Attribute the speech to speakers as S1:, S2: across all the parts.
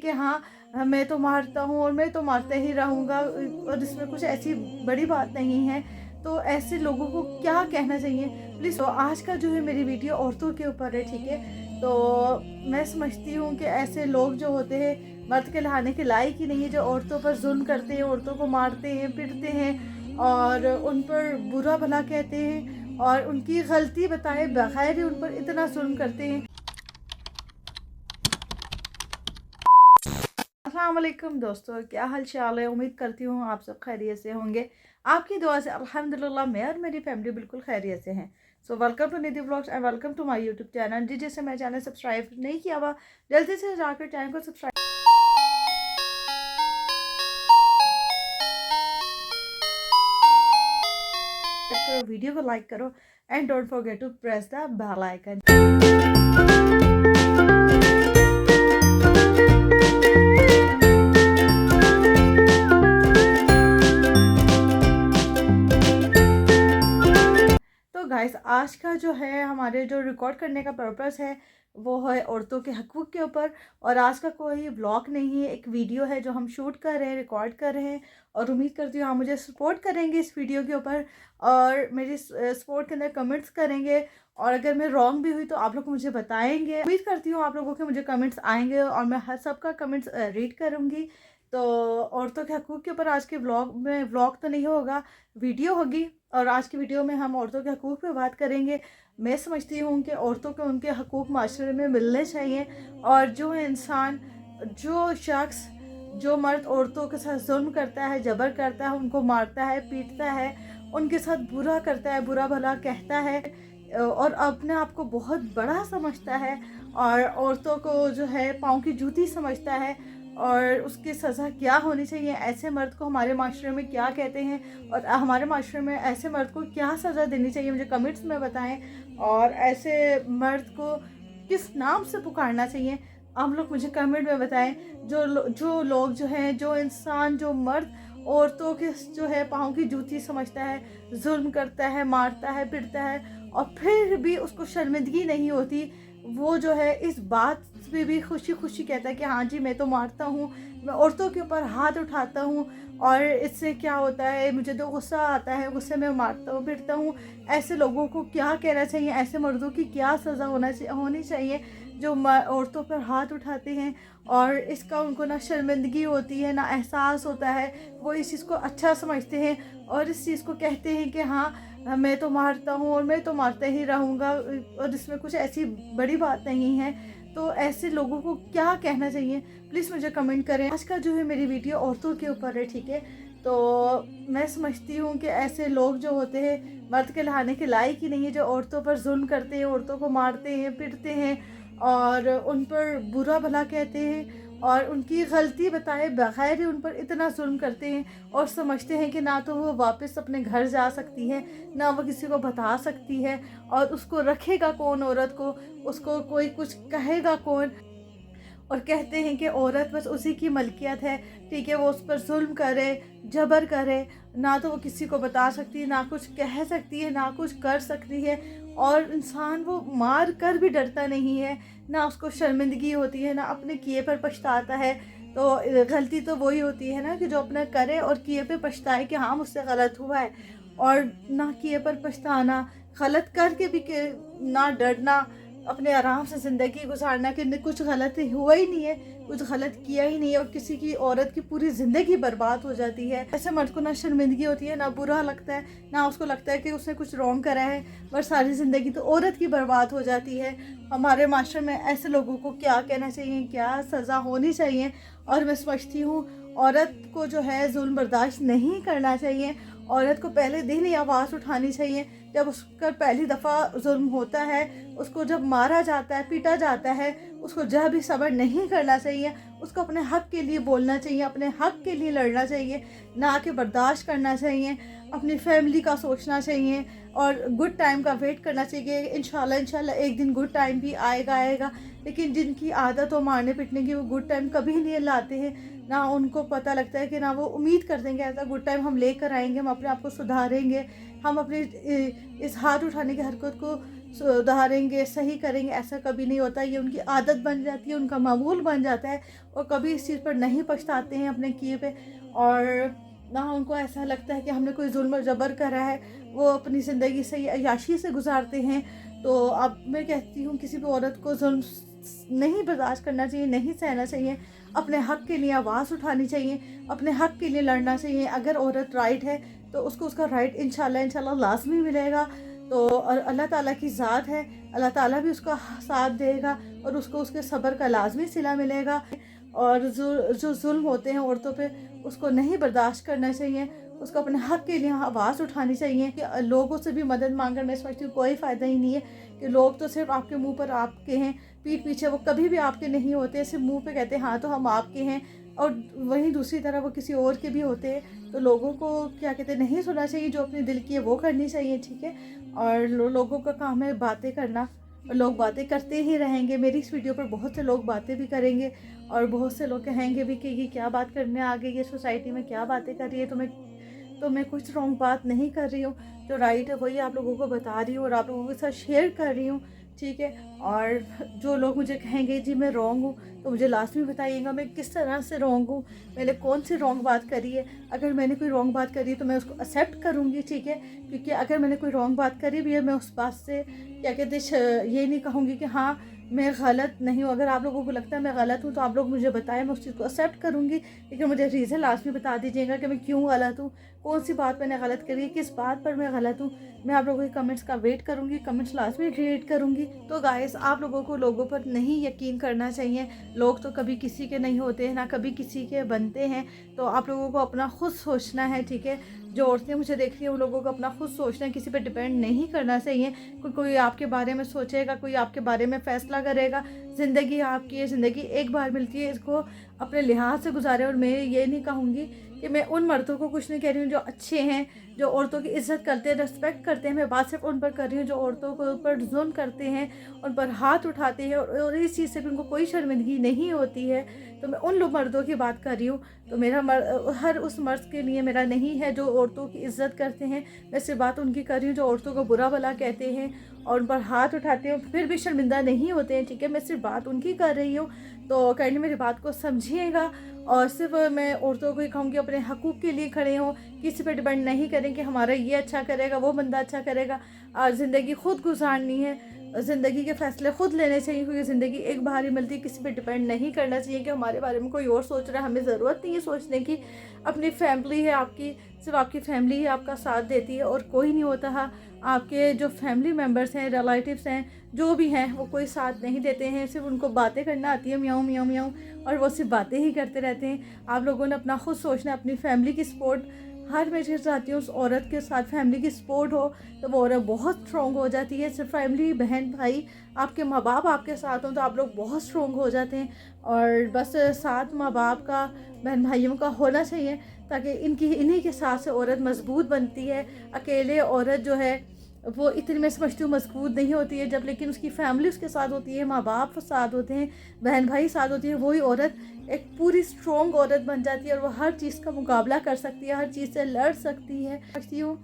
S1: कि हाँ मैं तो मारता हूँ और मैं तो मारते ही रहूँगा और इसमें कुछ ऐसी बड़ी बात नहीं है। तो ऐसे लोगों को क्या कहना चाहिए प्लीज़। तो आज का जो है मेरी वीडियो औरतों के ऊपर है, ठीक है। तो मैं समझती हूँ कि ऐसे लोग जो होते हैं मर्द के नहाने के लायक ही नहीं है, जो औरतों पर जुल्म करते हैं, औरतों को मारते हैं, पीटते हैं और उन पर बुरा भला कहते हैं और उनकी गलती बताए बगैर ही उन पर इतना जुल्म करते हैं। अस्सलाम वालेकुम दोस्तों, क्या हाल चाल है। उम्मीद करती हूँ आप सब खैरियत से होंगे। आपकी दुआ से अल्हम्दुलिल्लाह मैं और मेरी फैमिली बिल्कुल खैरियत से हैं। So welcome to Nidhi vlogs and welcome to my YouTube channel. जी जिससे मेरा चैनल सब्सक्राइब नहीं किया हुआ जल्दी से जाकर चैनल को सब्सक्राइब करो, वीडियो को लाइक करो and don't forget to press the bell icon. तो गाइस आज का जो है हमारे जो रिकॉर्ड करने का पर्पस है वो है औरतों के हकूक़ के ऊपर। और आज का कोई ब्लॉग नहीं है, एक वीडियो है जो हम शूट कर रहे हैं, रिकॉर्ड कर रहे हैं। और उम्मीद करती हूँ आप मुझे सपोर्ट करेंगे इस वीडियो के ऊपर और मेरी सपोर्ट के अंदर कमेंट्स करेंगे। और अगर मैं रॉन्ग भी हुई तो आप लोग मुझे बताएंगे। उम्मीद करती हूँ आप लोगों के मुझे कमेंट्स आएंगे और मैं हर सबका कमेंट्स रीड करूँगी। तो औरतों के हकूक़ के ऊपर आज के ब्लॉग में, ब्लॉग तो नहीं होगा, वीडियो होगी। और आज की वीडियो में हम औरतों के हकूक़ पे बात करेंगे। मैं समझती हूँ कि औरतों को उनके हकूक़ माशरे में मिलने चाहिए। और जो इंसान, जो शख्स, जो मर्द औरतों के साथ जुल्म करता है, जबर करता है, उनको मारता है, पीटता है, उनके साथ बुरा करता है, बुरा भला कहता है और अपने आप को बहुत बड़ा समझता है और औरतों को जो है पाँव की जूती समझता है और उसकी सज़ा क्या होनी चाहिए, ऐसे मर्द को हमारे माशरे में क्या कहते हैं और हमारे माशरे में ऐसे मर्द को क्या सज़ा देनी चाहिए, मुझे कमेंट्स में बताएं। और ऐसे मर्द को किस नाम से पुकारना चाहिए आप लोग मुझे कमेंट में बताएं। जो लोग जो हैं, जो इंसान, जो मर्द औरतों के जो है पाँव की जूती समझता है, जुल्म करता है, मारता है, पिटता है और फिर भी उसको शर्मिंदगी नहीं होती, वो जो है इस बात पे भी खुशी खुशी कहता है कि हाँ जी मैं तो मारता हूँ, मैं औरतों के ऊपर हाथ उठाता हूँ और इससे क्या होता है, मुझे तो गुस्सा आता है, गुस्से में मारता हूँ, पिटता हूँ। ऐसे लोगों को क्या कहना चाहिए, ऐसे मर्दों की क्या सज़ा होनी चाहिए जो औरतों पर हाथ उठाते हैं और इसका उनको ना शर्मिंदगी होती है, ना एहसास होता है। वो इस चीज़ को अच्छा समझते हैं और इस चीज़ को कहते हैं कि हाँ मैं तो मारता हूँ और मैं तो मारते ही रहूँगा और इसमें कुछ ऐसी बड़ी बात नहीं है। तो ऐसे लोगों को क्या कहना चाहिए प्लीज़ मुझे कमेंट करें। आज का जो है मेरी वीडियो औरतों के ऊपर है, ठीक है। तो मैं समझती हूँ कि ऐसे लोग जो होते हैं मर्द के नहाने के लायक ही नहीं है, जो औरतों पर जुल्म करते हैं, औरतों को मारते हैं, पीटते हैं और उन पर बुरा भला कहते हैं और उनकी गलती बताए बगैर ही उन पर इतना जुल्म करते हैं और समझते हैं कि ना तो वो वापस अपने घर जा सकती है, ना वो किसी को बता सकती है और उसको रखेगा कौन औरत को, उसको कोई कुछ कहेगा कौन। और कहते हैं कि औरत बस उसी की मलकियत है, ठीक है, वो उस पर जुल्म करे, जबर करे, ना तो वो किसी को बता सकती है, ना कुछ कह सकती है, ना कुछ कर सकती है। और इंसान वो मार कर भी डरता नहीं है, ना उसको शर्मिंदगी होती है, ना अपने किए पर पछताता है। तो गलती तो वही होती है ना कि जो अपना करे और किए पे पछताए कि हाँ मुझसे गलत हुआ है। और ना किए पर पछताना, गलत करके भी ना डरना, अपने आराम से ज़िंदगी गुजारना कि कुछ गलत हुआ ही नहीं है, कुछ गलत किया ही नहीं है और किसी की औरत की पूरी ज़िंदगी बर्बाद हो जाती है। ऐसे मर्द को ना शर्मिंदगी होती है, ना बुरा लगता है, ना उसको लगता है कि उसने कुछ रॉन्ग करा है, पर सारी ज़िंदगी तो औरत की बर्बाद हो जाती है। हमारे माशरे में ऐसे लोगों को क्या कहना चाहिए, क्या सज़ा होनी चाहिए। और मैं समझती हूँ औरत को जो है जुल्म बर्दाश्त नहीं करना चाहिए। औरत को पहले दिन ही आवाज़ उठानी चाहिए जब उसका पहली दफ़ा जुल्म होता है, उसको जब मारा जाता है, पीटा जाता है, उसको जब भी सब्र नहीं करना चाहिए, उसको अपने हक़ के लिए बोलना चाहिए, अपने हक़ के लिए लड़ना चाहिए, ना कि बर्दाश्त करना चाहिए। अपनी फैमिली का सोचना चाहिए और गुड टाइम का वेट करना चाहिए। इंशाल्लाह एक दिन गुड टाइम भी आएगा। लेकिन जिनकी आदत हो मारने पीटने की, वो गुड टाइम कभी नहीं लाते हैं, ना उनको पता लगता है कि ना वो उम्मीद करते हैं कि ऐसा गुड टाइम हम लेकर आएंगे, हम अपने आप को सुधारेंगे, हम अपने इस हाथ उठाने की हरकत को सुधारेंगे, सही करेंगे, ऐसा कभी नहीं होता। ये उनकी आदत बन जाती है, उनका मामूल बन जाता है और कभी इस चीज़ पर नहीं पछताते हैं अपने किए पे। और ना उनको ऐसा लगता है कि हमने कोई जुल्म और जबर करा है, वो अपनी ज़िंदगी सही अय्याशी से गुजारते हैं। तो अब मैं कहती हूँ किसी भी औरत को जुल्म नहीं बर्दाश्त करना चाहिए, नहीं सहना चाहिए, अपने हक़ के लिए आवाज़ उठानी चाहिए, अपने हक़ के लिए लड़ना चाहिए। अगर औरत राइट है तो उसको उसका राइट इंशाल्लाह लाज़मी मिलेगा। तो और अल्लाह ताला की ज़ात है, अल्लाह ताला भी उसका साथ देगा और उसको उसके सब्र का लाज़मी सिला मिलेगा। और जो जुल्म होते हैं औरतों पे, उसको नहीं बर्दाश्त करना चाहिए, उसको अपने हक़ के लिए आवाज़ उठानी चाहिए। कि लोगों से भी मदद मांगकर मैं समझती हूँ कोई फ़ायदा ही नहीं है। कि लोग तो सिर्फ आपके मुंह पर आपके हैं, पीठ पीछे वो कभी भी आपके नहीं होते, सिर्फ मुंह पे कहते हैं हाँ तो हम आपके हैं, और वहीं दूसरी तरह वो किसी और के भी होते हैं। तो लोगों को क्या कहते हैं नहीं सुनना चाहिए, जो अपने दिल की है वो करनी चाहिए, ठीक है। और लोगों का काम है बातें करना, और लोग बातें करते ही रहेंगे। मेरी इस वीडियो पर बहुत से लोग बातें भी करेंगे और बहुत से लोग कहेंगे भी कि ये क्या बात करने आ गई, ये सोसाइटी में क्या बातें कर रही है। तो मैं कुछ रॉन्ग बात नहीं कर रही हूँ, जो राइट है वही आप लोगों को बता रही हूँ और आप लोगों के साथ शेयर कर रही हूँ, ठीक है। और जो लोग मुझे कहेंगे जी मैं रॉन्ग हूँ, तो मुझे लाजमी बताइएगा मैं किस तरह से रॉन्ग हूँ, मैंने कौन सी रॉन्ग बात करी है। अगर मैंने कोई रॉन्ग बात करी है तो मैं उसको एक्सेप्ट करूँगी, ठीक है। क्योंकि अगर मैंने कोई रॉन्ग बात करी भी है, मैं उस बात से क्या कहते ये नहीं कहूँगी कि हाँ मैं गलत नहीं हूँ। अगर आप लोगों को लगता है मैं गलत हूँ तो आप लोग मुझे बताएं, मैं उस चीज़ को एक्सेप्ट करूँगी। लेकिन मुझे रीज़न लाजमी बता दीजिएगा कि मैं क्यों गलत हूँ, कौन सी बात मैंने गलत करी है, किस बात पर मैं गलत हूँ। मैं आप लोगों के कमेंट्स का वेट करूँगी, कमेंट्स लाजमी रीड करूँगी। तो गाइस आप लोगों को लोगों पर नहीं यकीन करना चाहिए। लोग तो कभी किसी के नहीं होते हैं, ना कभी किसी के बनते हैं। तो आप लोगों को अपना खुद सोचना है, ठीक है। जो औरतें मुझे देख रही हैं उन लोगों को अपना खुद सोचना है, किसी पे डिपेंड नहीं करना चाहिए। कोई आपके बारे में सोचेगा, कोई आपके बारे में फ़ैसला करेगा। ज़िंदगी आपकी है, ज़िंदगी एक बार मिलती है, इसको अपने लिहाज से गुजारें। और मैं ये नहीं कहूँगी कि मैं उन मर्दों को कुछ नहीं कह रही हूँ जो अच्छे हैं, जो औरतों की इज़्ज़त करते हैं, रिस्पेक्ट करते हैं। मैं बात सिर्फ उन पर कर रही हूँ जो औरतों के ऊपर जुल्म करते हैं, उन पर हाथ उठाते हैं और इस चीज़ से भी उनको कोई शर्मिंदगी नहीं होती है। तो मैं उन लोग मर्दों की बात कर रही हूँ। तो मेरा हर उस मर्द के लिए मेरा नहीं है जो औरतों की इज़्ज़त करते हैं। मैं सिर्फ बात उनकी कर रही हूँ जो औरतों को बुरा भला कहते हैं और उन पर हाथ उठाते हैं, फिर भी शर्मिंदा नहीं होते हैं, ठीक है। मैं सिर्फ बात उनकी कर रही हूँ। तो काइंडली मेरी बात को समझिएगा। और सिर्फ मैं औरतों को ही कहूँगी अपने हकूक़ के लिए खड़े हों, किसी पे डिपेंड नहीं करें कि हमारा ये अच्छा करेगा, वो बंदा अच्छा करेगा। ज़िंदगी खुद गुजारनी है, ज़िंदगी के फ़ैसले ख़ुद लेने चाहिए, क्योंकि ज़िंदगी एक बार ही मिलती है। किसी पे डिपेंड नहीं करना चाहिए कि हमारे बारे में कोई और सोच रहा है, हमें ज़रूरत नहीं है सोचने की। अपनी फैमिली है आपकी, सिर्फ आपकी फैमिली ही आपका साथ देती है और कोई नहीं होता है। आपके जो फैमिली मेम्बर्स हैं, रिलेटिव्स हैं, जो भी हैं, वो कोई साथ नहीं देते हैं। सिर्फ उनको बातें करना आती है, म्याऊं म्याऊं म्याऊं, और वो सिर्फ बातें ही करते रहते हैं। आप लोगों ने अपना खुद सोचना, अपनी फैमिली की सपोर्ट हर मैं चीज़ चाहती हूँ उस औरत के साथ फैमिली की सपोर्ट हो, तो वो औरत बहुत स्ट्रॉन्ग हो जाती है। सिर्फ फैमिली, बहन भाई, आपके माँ बाप आपके साथ हों तो आप लोग बहुत स्ट्रॉन्ग हो जाते हैं। और बस साथ माँ बाप का, बहन भाइयों का होना चाहिए, ताकि इन्हीं के साथ से औरत मजबूत बनती है। अकेले औरत जो है वो इतनी, मैं समझती हूँ, मजबूत नहीं होती है। जब लेकिन उसकी फैमिली उसके साथ होती है, माँ बाप साथ होते हैं, बहन भाई साथ होती है, वही औरत एक पूरी स्ट्रॉन्ग औरत बन जाती है और वो हर चीज़ का मुकाबला कर सकती है, हर चीज़ से लड़ सकती है। समझती हूँ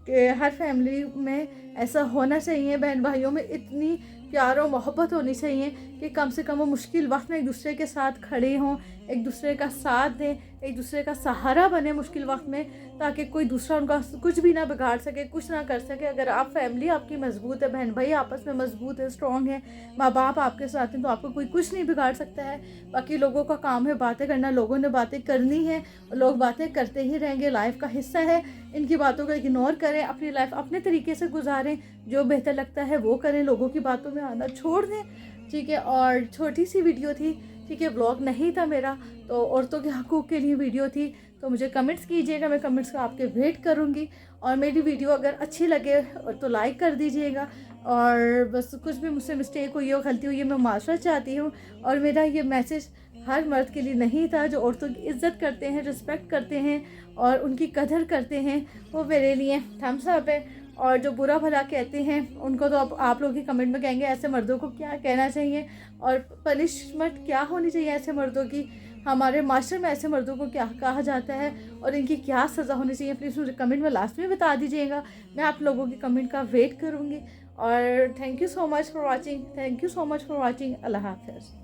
S1: कि हर फैमिली में ऐसा होना चाहिए, बहन भाइयों में इतनी प्यार और मोहब्बत होनी चाहिए कि कम से कम वो मुश्किल वक्त में एक दूसरे के साथ खड़े हों, एक दूसरे का साथ दें, एक दूसरे का सहारा बने मुश्किल वक्त में, ताकि कोई दूसरा उनका कुछ भी ना बिगाड़ सके, कुछ ना कर सके। अगर आप फैमिली आपकी मजबूत है, बहन भाई आपस में मजबूत है, स्ट्रॉन्ग है, माँ बाप आपके साथ हैं, तो आपको कोई कुछ नहीं बिगाड़ सकता है। बाकी लोगों का काम है बातें करना, लोगों ने बातें करनी है, लोग बातें करते ही रहेंगे, लाइफ का हिस्सा है। इनकी बातों को इग्नोर करें, अपनी लाइफ अपने तरीके से गुजारें, जो बेहतर लगता है वो करें, लोगों की बातों में आना छोड़ दें, ठीक है। और छोटी सी वीडियो थी, ठीक है, व्लॉग नहीं था मेरा, तो औरतों के हकूक़ के लिए वीडियो थी। तो मुझे कमेंट्स कीजिएगा, मैं कमेंट्स का आपके वेट करूँगी। और मेरी वीडियो अगर अच्छी लगे तो लाइक कर दीजिएगा। और बस कुछ भी मुझसे मिस्टेक हुई हो, गलती हुई है, मैं माफ़रत चाहती हूँ। और मेरा ये मैसेज हर मर्द के लिए नहीं था। जो औरतों की इज़्ज़त करते हैं, रिस्पेक्ट करते हैं और उनकी कदर करते हैं, वो मेरे लिए थम्स अप है। और जो बुरा भला कहते हैं उनको तो आप लोग ही कमेंट में कहेंगे ऐसे मर्दों को क्या कहना चाहिए और पनिशमेंट क्या होनी चाहिए ऐसे मर्दों की, हमारे मास्टर में ऐसे मर्दों को क्या कहा जाता है और इनकी क्या सज़ा होनी चाहिए। प्लीज़ मुझे कमेंट में लास्ट में बता दीजिएगा, मैं आप लोगों के कमेंट का वेट करूँगी। और thank you so much for watching, thank you so much for watching. अल्लाह हाफ़िज़।